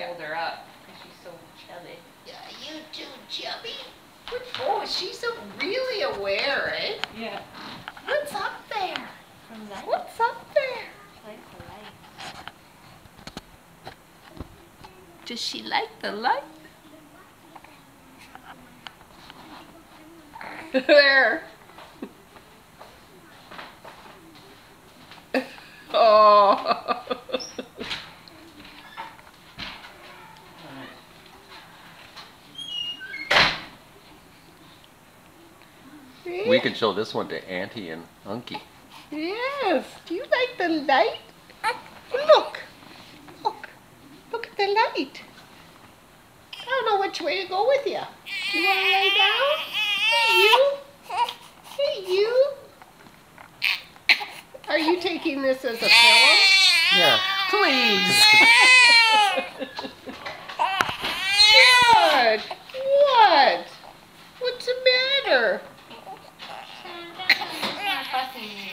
hold her up because she's so chubby. Yeah, you too, chubby. Oh, she's so really aware, eh? Yeah. What's up there? From that. What's up there? Like the light. Does she like the light? There. Oh. We could show this one to Auntie and Unky. Yes. Do you like the light? Look. Look. Look at the light. I don't know which way to go with you. Do you want to lay down? Hey, you. Hey, you. Are you taking this as a pillow? Yeah. Please. What? What? What's the matter? She's not fussing me.